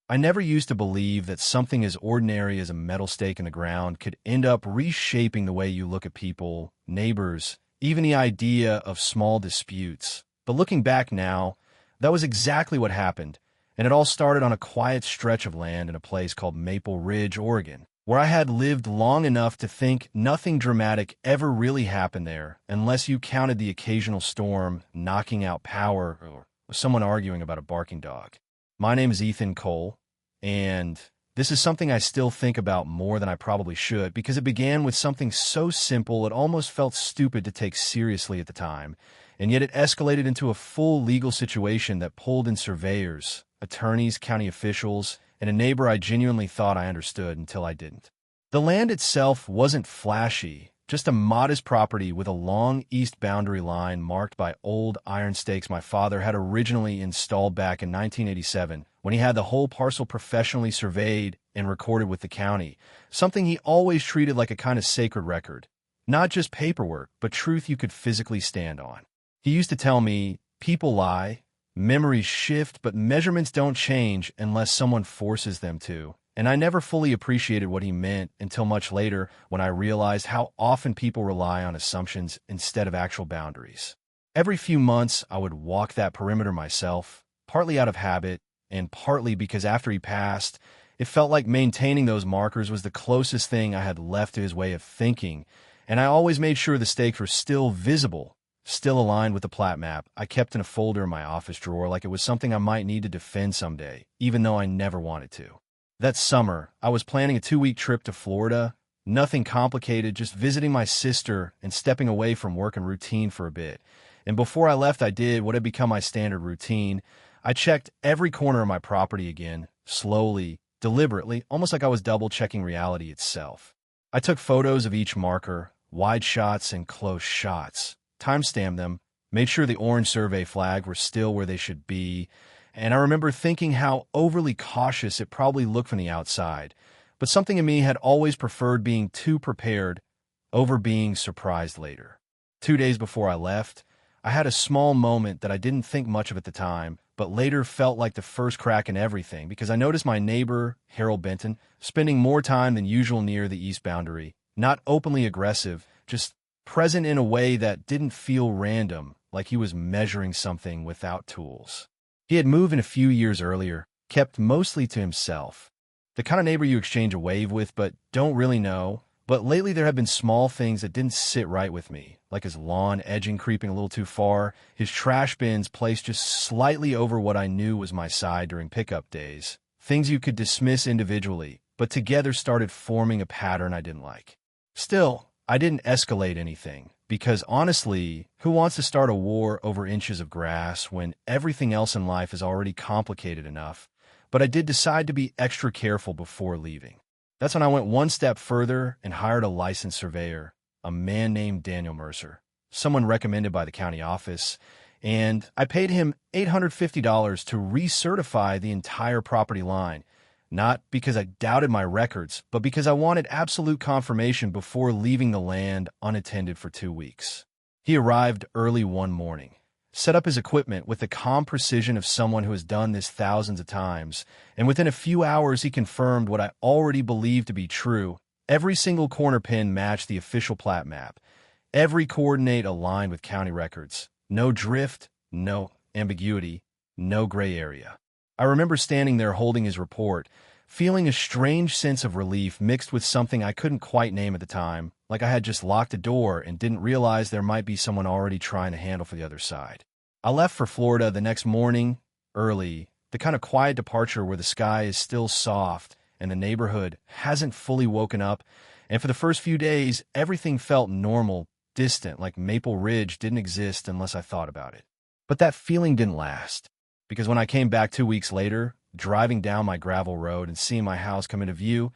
I never used to believe that something as ordinary as a metal stake in the ground could end up reshaping the way you look at people, neighbors, even the idea of small disputes. But looking back now, that was exactly what happened, and it all started on a quiet stretch of land in a place called Maple Ridge, Oregon, where I had lived long enough to think nothing dramatic ever really happened there, unless you counted the occasional storm knocking out power or someone arguing about a barking dog. My name is Ethan Cole, and this is something I still think about more than I probably should because it began with something so simple it almost felt stupid to take seriously at the time, and yet it escalated into a full legal situation that pulled in surveyors, attorneys, county officials, and a neighbor I genuinely thought I understood until I didn't. The land itself wasn't flashy, just a modest property with a long east boundary line marked by old iron stakes my father had originally installed back in 1987 when he had the whole parcel professionally surveyed and recorded with the county, something he always treated like a kind of sacred record. Not just paperwork, but truth you could physically stand on. He used to tell me, people lie, memories shift, but measurements don't change unless someone forces them to. And I never fully appreciated what he meant until much later when I realized how often people rely on assumptions instead of actual boundaries. Every few months, I would walk that perimeter myself, partly out of habit, and partly because after he passed, it felt like maintaining those markers was the closest thing I had left to his way of thinking, and I always made sure the stakes were still visible, still aligned with the plat map I kept in a folder in my office drawer like it was something I might need to defend someday, even though I never wanted to. That summer, I was planning a 2-week trip to Florida. Nothing complicated, just visiting my sister and stepping away from work and routine for a bit. And before I left, I did what had become my standard routine. I checked every corner of my property again, slowly, deliberately, almost like I was double-checking reality itself. I took photos of each marker, wide shots and close shots, timestamped them, made sure the orange survey flag were still where they should be, and I remember thinking how overly cautious it probably looked from the outside, but something in me had always preferred being too prepared over being surprised later. 2 days before I left, I had a small moment that I didn't think much of at the time, but later felt like the first crack in everything because I noticed my neighbor, Harold Benton, spending more time than usual near the east boundary, not openly aggressive, just present in a way that didn't feel random, like he was measuring something without tools. He had moved in a few years earlier, kept mostly to himself. The kind of neighbor you exchange a wave with but don't really know. But lately there have been small things that didn't sit right with me, like his lawn edging creeping a little too far, his trash bins placed just slightly over what I knew was my side during pickup days. Things you could dismiss individually, but together started forming a pattern I didn't like. Still, I didn't escalate anything. Because honestly, who wants to start a war over inches of grass when everything else in life is already complicated enough? But I did decide to be extra careful before leaving. That's when I went one step further and hired a licensed surveyor, a man named Daniel Mercer, someone recommended by the county office, and I paid him $850 to recertify the entire property line. Not because I doubted my records, but because I wanted absolute confirmation before leaving the land unattended for 2 weeks. He arrived early one morning, set up his equipment with the calm precision of someone who has done this thousands of times, and within a few hours he confirmed what I already believed to be true. Every single corner pin matched the official plat map. Every coordinate aligned with county records. No drift, no ambiguity, no gray area. I remember standing there holding his report, feeling a strange sense of relief mixed with something I couldn't quite name at the time, like I had just locked a door and didn't realize there might be someone already trying to handle for the other side. I left for Florida the next morning, early, the kind of quiet departure where the sky is still soft and the neighborhood hasn't fully woken up, and for the first few days, everything felt normal, distant, like Maple Ridge didn't exist unless I thought about it. But that feeling didn't last. Because when I came back 2 weeks later, driving down my gravel road and seeing my house come into view,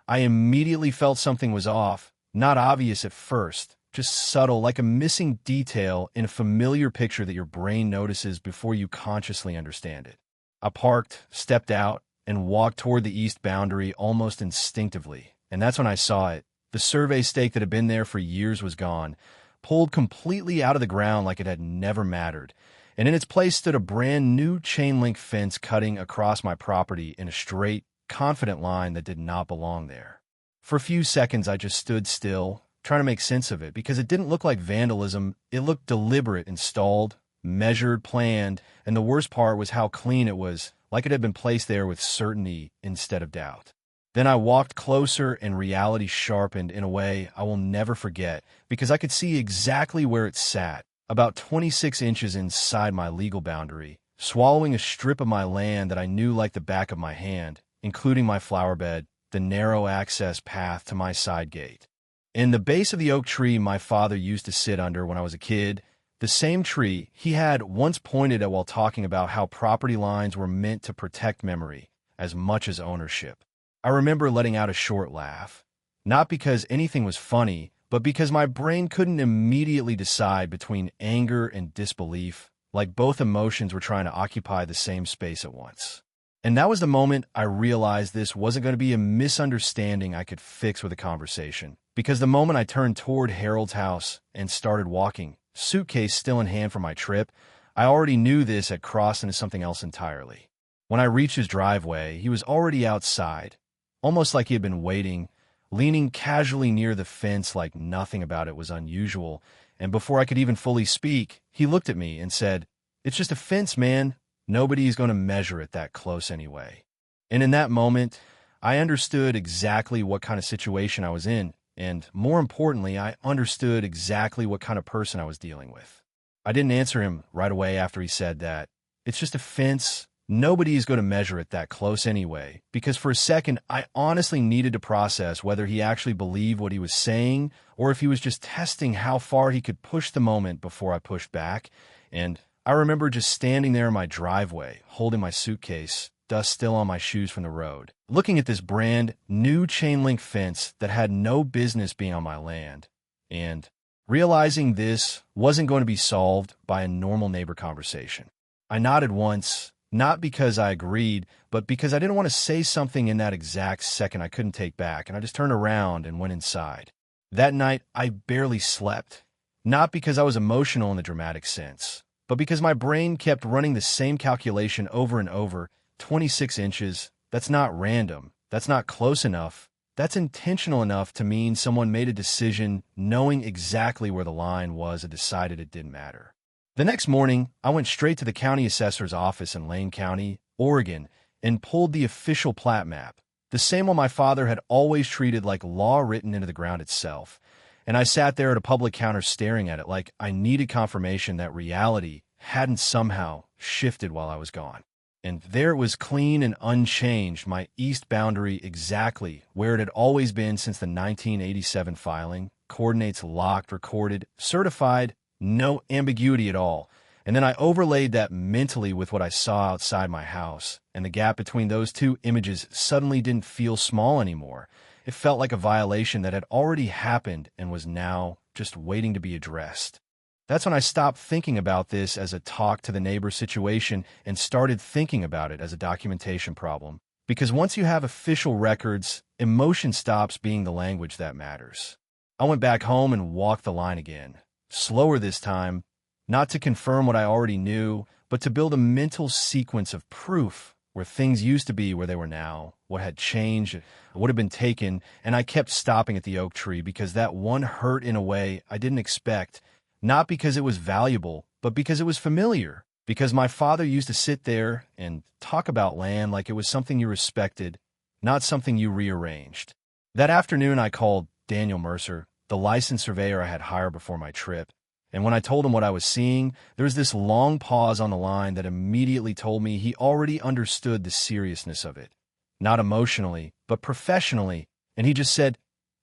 I immediately felt something was off, not obvious at first, just subtle, like a missing detail in a familiar picture that your brain notices before you consciously understand it. I parked, stepped out, and walked toward the east boundary almost instinctively, and that's when I saw it. The survey stake that had been there for years was gone, pulled completely out of the ground like it had never mattered. and in its place stood a brand new chain-link fence cutting across my property in a straight, confident line that did not belong there. For a few seconds, I just stood still, trying to make sense of it, because it didn't look like vandalism. It looked deliberate, installed, measured, planned, and the worst part was how clean it was, like it had been placed there with certainty instead of doubt. Then I walked closer, and reality sharpened in a way I will never forget, because I could see exactly where it sat, about 26 inches inside my legal boundary, swallowing a strip of my land that I knew like the back of my hand, including my flower bed, the narrow access path to my side gate. In the base of the oak tree my father used to sit under when I was a kid, the same tree he had once pointed at while talking about how property lines were meant to protect memory as much as ownership. I remember letting out a short laugh, not because anything was funny, but because my brain couldn't immediately decide between anger and disbelief, like both emotions were trying to occupy the same space at once. And that was the moment I realized this wasn't going to be a misunderstanding I could fix with a conversation, because the moment I turned toward Harold's house and started walking, suitcase still in hand for my trip, I already knew this had crossed into something else entirely. When I reached his driveway, he was already outside, almost like he had been waiting, leaning casually near the fence like nothing about it was unusual, and before I could even fully speak, he looked at me and said, "It's just a fence, man. Nobody's going to measure it that close anyway." And in that moment, I understood exactly what kind of situation I was in, and more importantly, I understood exactly what kind of person I was dealing with. I didn't answer him right away after he said that. "It's just a fence. Nobody is going to measure it that close anyway," because for a second, I honestly needed to process whether he actually believed what he was saying or if he was just testing how far he could push the moment before I pushed back. And I remember just standing there in my driveway, holding my suitcase, dust still on my shoes from the road, looking at this brand new chain-link fence that had no business being on my land, and realizing this wasn't going to be solved by a normal neighbor conversation. I nodded once, not because I agreed, but because I didn't want to say something in that exact second I couldn't take back, and I just turned around and went inside. That night, I barely slept, not because I was emotional in the dramatic sense, but because my brain kept running the same calculation over and over. 26 inches, that's not random, that's not close enough, that's intentional enough to mean someone made a decision knowing exactly where the line was and decided it didn't matter. The next morning, I went straight to the county assessor's office in Lane County, Oregon, and pulled the official plat map, the same one my father had always treated like law written into the ground itself. And I sat there at a public counter staring at it like I needed confirmation that reality hadn't somehow shifted while I was gone. And there it was, clean and unchanged, my east boundary exactly where it had always been since the 1987 filing, coordinates locked, recorded, certified, no ambiguity at all. And then I overlaid that mentally with what I saw outside my house, and the gap between those two images suddenly didn't feel small anymore. It felt like a violation that had already happened and was now just waiting to be addressed. That's when I stopped thinking about this as a talk to the neighbor situation and started thinking about it as a documentation problem. Because once you have official records, emotion stops being the language that matters. I went back home and walked the line again, slower this time, not to confirm what I already knew, but to build a mental sequence of proof where things used to be where they were now, what had changed, what had been taken, and I kept stopping at the oak tree because that one hurt in a way I didn't expect, not because it was valuable, but because it was familiar, because my father used to sit there and talk about land like it was something you respected, not something you rearranged. That afternoon, I called Daniel Mercer, the licensed surveyor I had hired before my trip, and when I told him what I was seeing, there was this long pause on the line that immediately told me he already understood the seriousness of it. Not emotionally, but professionally, and he just said,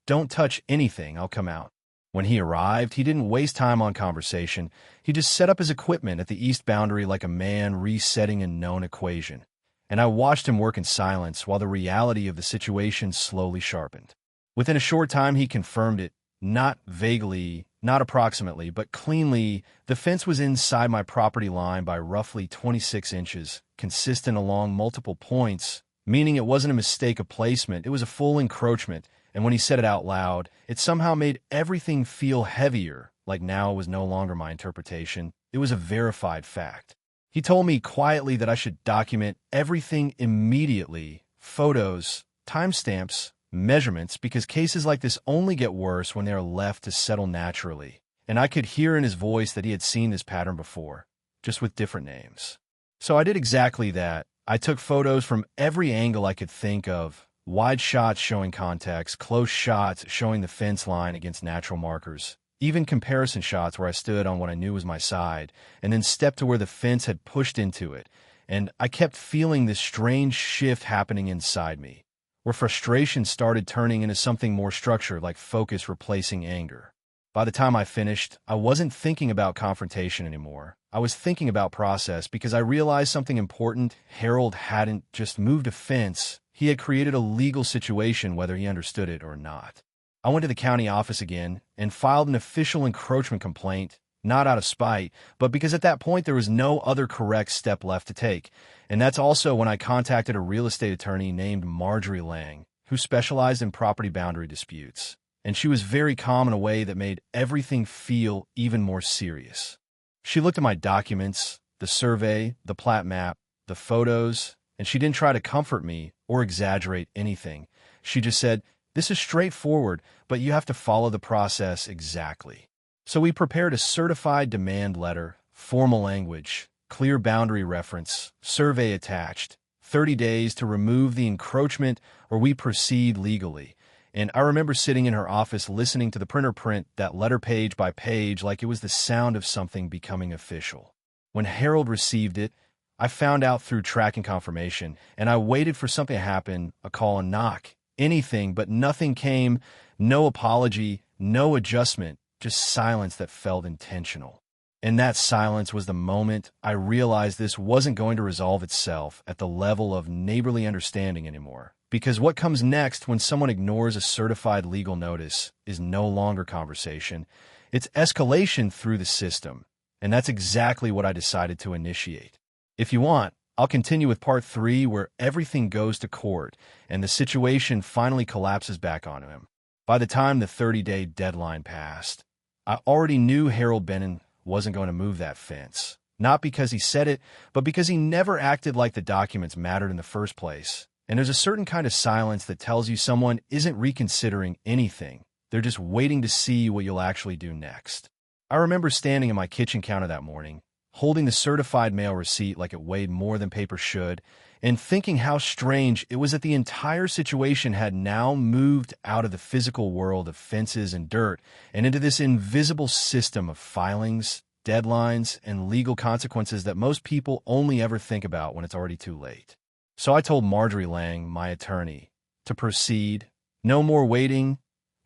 "Don't touch anything, I'll come out." When he arrived, he didn't waste time on conversation. He just set up his equipment at the east boundary like a man resetting a known equation. And I watched him work in silence while the reality of the situation slowly sharpened. Within a short time, he confirmed it, not vaguely, not approximately, but cleanly. The fence was inside my property line by roughly 26 inches, consistent along multiple points, meaning it wasn't a mistake of placement, it was a full encroachment. And when he said it out loud, it somehow made everything feel heavier, like now it was no longer my interpretation, it was a verified fact. He told me quietly that I should document everything immediately, photos, timestamps, measurements, because cases like this only get worse when they are left to settle naturally. And I could hear in his voice that he had seen this pattern before, just with different names. So I did exactly that. I took photos from every angle I could think of, wide shots showing context, close shots showing the fence line against natural markers, even comparison shots where I stood on what I knew was my side, and then stepped to where the fence had pushed into it. And I kept feeling this strange shift happening inside me, where frustration started turning into something more structured, like focus replacing anger. By the time I finished, I wasn't thinking about confrontation anymore. I was thinking about process, because I realized something important. Harold hadn't just moved a fence. He had created a legal situation, whether he understood it or not. I went to the county office again and filed an official encroachment complaint, not out of spite, but because at that point there was no other correct step left to take. And that's also when I contacted a real estate attorney named Marjorie Lang, who specialized in property boundary disputes. And she was very calm in a way that made everything feel even more serious. She looked at my documents, the survey, the plat map, the photos, and she didn't try to comfort me or exaggerate anything. She just said, "This is straightforward, but you have to follow the process exactly." So we prepared a certified demand letter, formal language, clear boundary reference, survey attached, 30 days to remove the encroachment or we proceed legally. And I remember sitting in her office listening to the printer print that letter page by page like it was the sound of something becoming official. When Harold received it, I found out through tracking confirmation, and I waited for something to happen, a call, a knock, anything, but nothing came. No apology, no adjustment, just silence that felt intentional. And that silence was the moment I realized this wasn't going to resolve itself at the level of neighborly understanding anymore. Because what comes next when someone ignores a certified legal notice is no longer conversation. It's escalation through the system. And that's exactly what I decided to initiate. If you want, I'll continue with part 3, where everything goes to court and the situation finally collapses back on him. By the time the 30-day deadline passed, I already knew Harold Bennon wasn't going to move that fence. Not because he said it, but because he never acted like the documents mattered in the first place. And there's a certain kind of silence that tells you someone isn't reconsidering anything. They're just waiting to see what you'll actually do next. I remember standing at my kitchen counter that morning, holding the certified mail receipt like it weighed more than paper should, and thinking how strange it was that the entire situation had now moved out of the physical world of fences and dirt and into this invisible system of filings, deadlines, and legal consequences that most people only ever think about when it's already too late. So I told Marjorie Lang, my attorney, to proceed. No more waiting,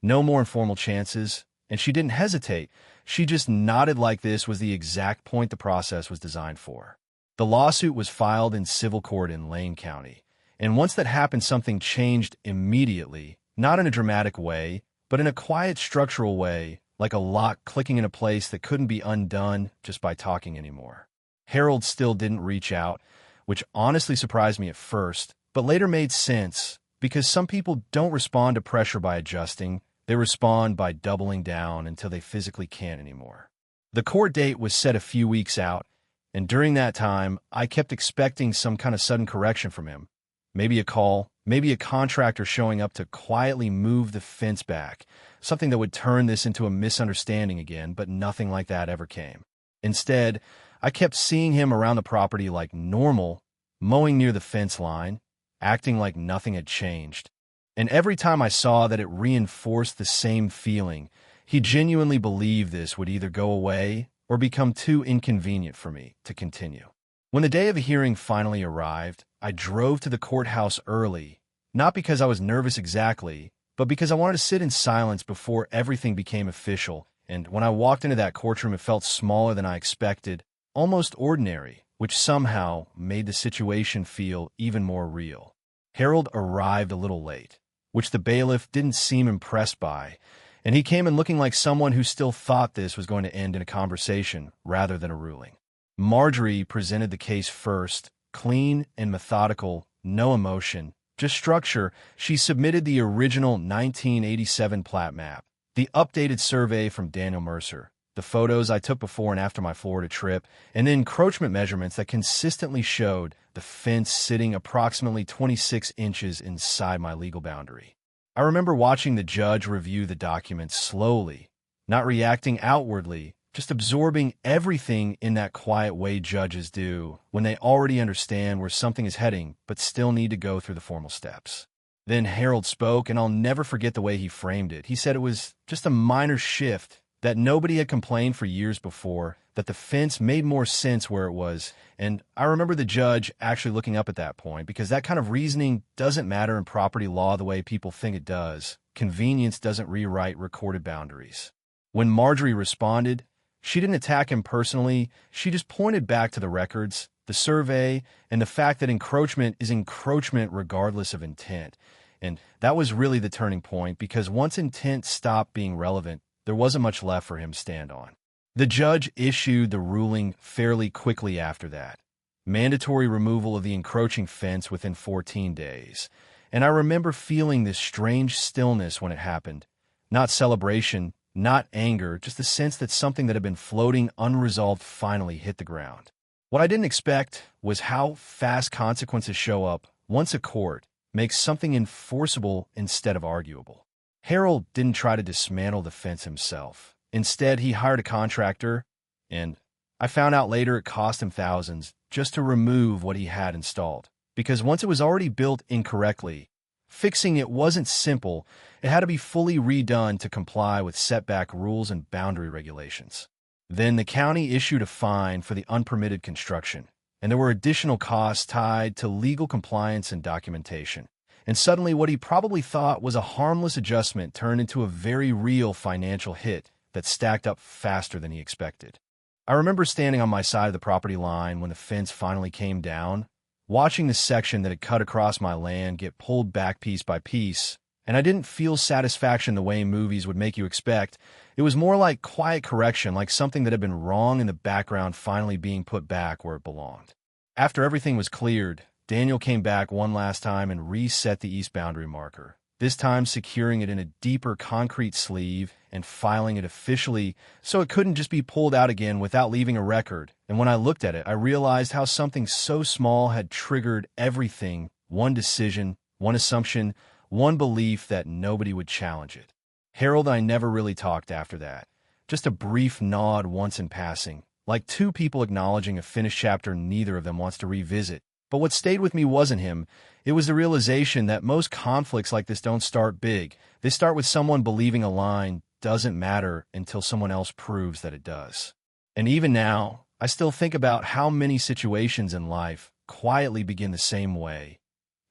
no more informal chances, and she didn't hesitate. She just nodded like this was the exact point the process was designed for. The lawsuit was filed in civil court in Lane County, and once that happened, something changed immediately, not in a dramatic way, but in a quiet structural way, like a lock clicking in a place that couldn't be undone just by talking anymore. Harold still didn't reach out, which honestly surprised me at first, but later made sense, because some people don't respond to pressure by adjusting. They respond by doubling down until they physically can't anymore. The court date was set a few weeks out, and during that time, I kept expecting some kind of sudden correction from him. Maybe a call, maybe a contractor showing up to quietly move the fence back, something that would turn this into a misunderstanding again, but nothing like that ever came. Instead, I kept seeing him around the property like normal, mowing near the fence line, acting like nothing had changed. And every time I saw that, it reinforced the same feeling. He genuinely believed this would either go away or become too inconvenient for me to continue. When the day of the hearing finally arrived, I drove to the courthouse early, not because I was nervous exactly, but because I wanted to sit in silence before everything became official. And when I walked into that courtroom, it felt smaller than I expected, almost ordinary, which somehow made the situation feel even more real. Harold arrived a little late, which the bailiff didn't seem impressed by, and he came in looking like someone who still thought this was going to end in a conversation rather than a ruling. Marjorie presented the case first, clean and methodical, no emotion, just structure. She submitted the original 1987 plat map, the updated survey from Daniel Mercer, the photos I took before and after my Florida trip, and then encroachment measurements that consistently showed the fence sitting approximately 26 inches inside my legal boundary. I remember watching the judge review the documents slowly, not reacting outwardly, just absorbing everything in that quiet way judges do when they already understand where something is heading but still need to go through the formal steps. Then Harold spoke, and I'll never forget the way he framed it. He said it was just a minor shift, that nobody had complained for years before, that the fence made more sense where it was. And I remember the judge actually looking up at that point, because that kind of reasoning doesn't matter in property law the way people think it does. Convenience doesn't rewrite recorded boundaries. When Marjorie responded, she didn't attack him personally. She just pointed back to the records, the survey, and the fact that encroachment is encroachment regardless of intent. And that was really the turning point, because once intent stopped being relevant, there wasn't much left for him to stand on. The judge issued the ruling fairly quickly after that. Mandatory removal of the encroaching fence within 14 days. And I remember feeling this strange stillness when it happened. Not celebration, not anger, just the sense that something that had been floating unresolved finally hit the ground. What I didn't expect was how fast consequences show up once a court makes something enforceable instead of arguable. Harold didn't try to dismantle the fence himself. Instead, he hired a contractor, and I found out later it cost him thousands just to remove what he had installed. Because once it was already built incorrectly, fixing it wasn't simple. It had to be fully redone to comply with setback rules and boundary regulations. Then the county issued a fine for the unpermitted construction, and there were additional costs tied to legal compliance and documentation. And suddenly what he probably thought was a harmless adjustment turned into a very real financial hit that stacked up faster than he expected. I remember standing on my side of the property line when the fence finally came down, watching the section that had cut across my land get pulled back piece by piece, and I didn't feel satisfaction the way movies would make you expect. It was more like quiet correction, like something that had been wrong in the background finally being put back where it belonged. After everything was cleared, Daniel came back one last time and reset the east boundary marker, this time securing it in a deeper concrete sleeve and filing it officially so it couldn't just be pulled out again without leaving a record. And when I looked at it, I realized how something so small had triggered everything: one decision, one assumption, one belief that nobody would challenge it. Harold and I never really talked after that. Just a brief nod once in passing, like two people acknowledging a finished chapter neither of them wants to revisit. But what stayed with me wasn't him. It was the realization that most conflicts like this don't start big. They start with someone believing a line doesn't matter until someone else proves that it does. And even now, I still think about how many situations in life quietly begin the same way.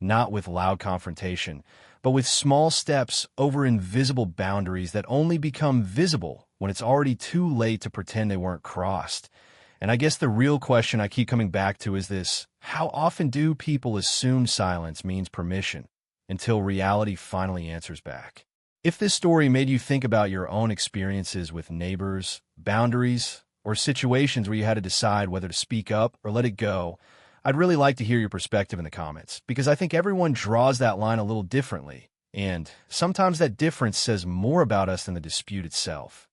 Not with loud confrontation, but with small steps over invisible boundaries that only become visible when it's already too late to pretend they weren't crossed. And I guess the real question I keep coming back to is this: how often do people assume silence means permission until reality finally answers back? If this story made you think about your own experiences with neighbors, boundaries, or situations where you had to decide whether to speak up or let it go, I'd really like to hear your perspective in the comments, because I think everyone draws that line a little differently, and sometimes that difference says more about us than the dispute itself.